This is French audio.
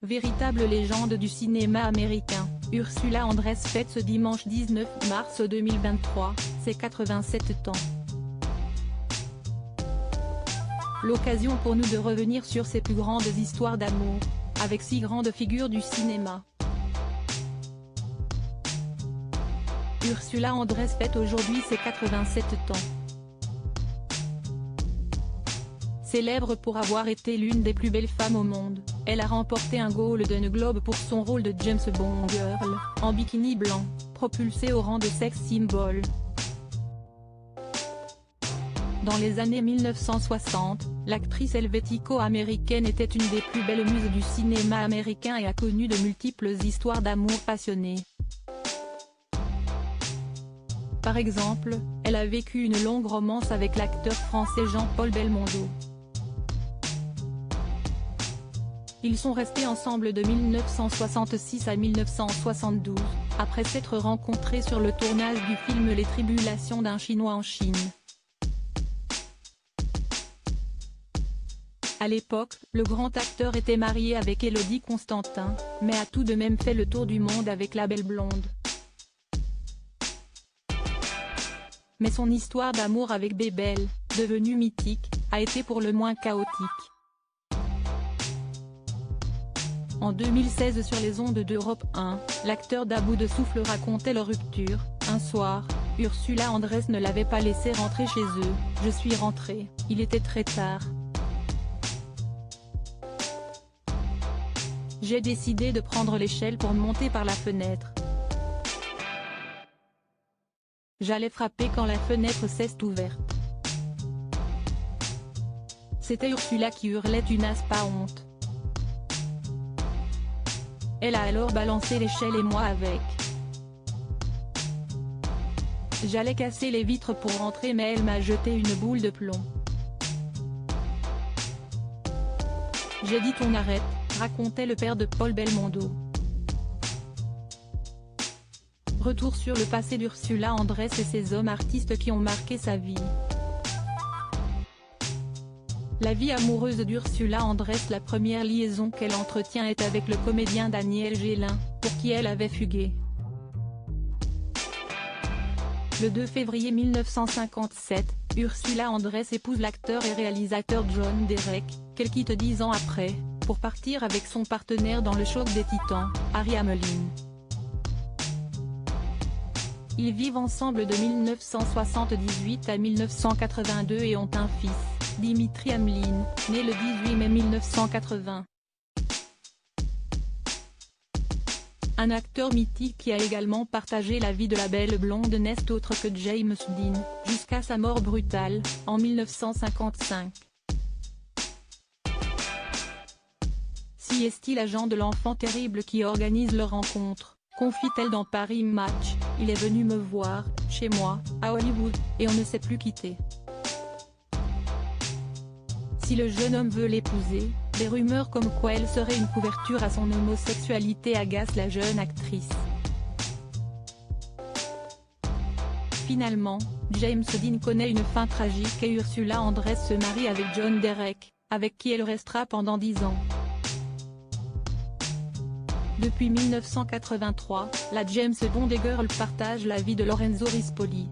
Véritable légende du cinéma américain, Ursula Andress fête ce dimanche 19 mars 2023, ses 87 ans. L'occasion pour nous de revenir sur ses plus grandes histoires d'amour, avec 6 grandes figures du cinéma. Ursula Andress fête aujourd'hui ses 87 ans. Célèbre pour avoir été l'une des plus belles femmes au monde, elle a remporté un Golden Globe pour son rôle de James Bond Girl, en bikini blanc, propulsée au rang de sex symbol. Dans les années 1960, l'actrice helvético-américaine était une des plus belles muses du cinéma américain et a connu de multiples histoires d'amour passionnées. Par exemple, elle a vécu une longue romance avec l'acteur français Jean-Paul Belmondo. Ils sont restés ensemble de 1966 à 1972, après s'être rencontrés sur le tournage du film Les Tribulations d'un Chinois en Chine. À l'époque, le grand acteur était marié avec Élodie Constantin, mais a tout de même fait le tour du monde avec la belle blonde. Mais son histoire d'amour avec Bébel, devenue mythique, a été pour le moins chaotique. En 2016 sur les ondes d'Europe 1, l'acteur d'À bout de souffle racontait leur rupture. Un soir, Ursula Andress ne l'avait pas laissé rentrer chez eux. « Je suis rentrée, il était très tard. J'ai décidé de prendre l'échelle pour monter par la fenêtre. J'allais frapper quand la fenêtre s'est ouverte. C'était Ursula qui hurlait une as pas honte. Elle a alors balancé l'échelle et moi avec. J'allais casser les vitres pour rentrer mais elle m'a jeté une boule de plomb. J'ai dit on arrête, racontait le père de Paul Belmondo. Retour sur le passé d'Ursula Andress et ses hommes artistes qui ont marqué sa vie. La vie amoureuse d'Ursula Andress. La première liaison qu'elle entretient est avec le comédien Daniel Gélin, pour qui elle avait fugué. Le 2 février 1957, Ursula Andress épouse l'acteur et réalisateur John Derek, qu'elle quitte 10 ans après, pour partir avec son partenaire dans le choc des titans, Harry Hamlin. Ils vivent ensemble de 1978 à 1982 et ont un fils, Dimitri Hamlin, né le 18 mai 1980. Un acteur mythique qui a également partagé la vie de la belle blonde n'est autre que James Dean, jusqu'à sa mort brutale, en 1955. Si est-il l'agent de l'enfant terrible qui organise leur rencontre, confie-t-elle dans Paris Match, il est venu me voir, chez moi, à Hollywood, et on ne s'est plus quitté. Si le jeune homme veut l'épouser, des rumeurs comme quoi elle serait une couverture à son homosexualité agacent la jeune actrice. Finalement, James Dean connaît une fin tragique et Ursula Andress se marie avec John Derek, avec qui elle restera pendant 10 ans. Depuis 1983, la James Bond Girl partage la vie de Lorenzo Rispoli,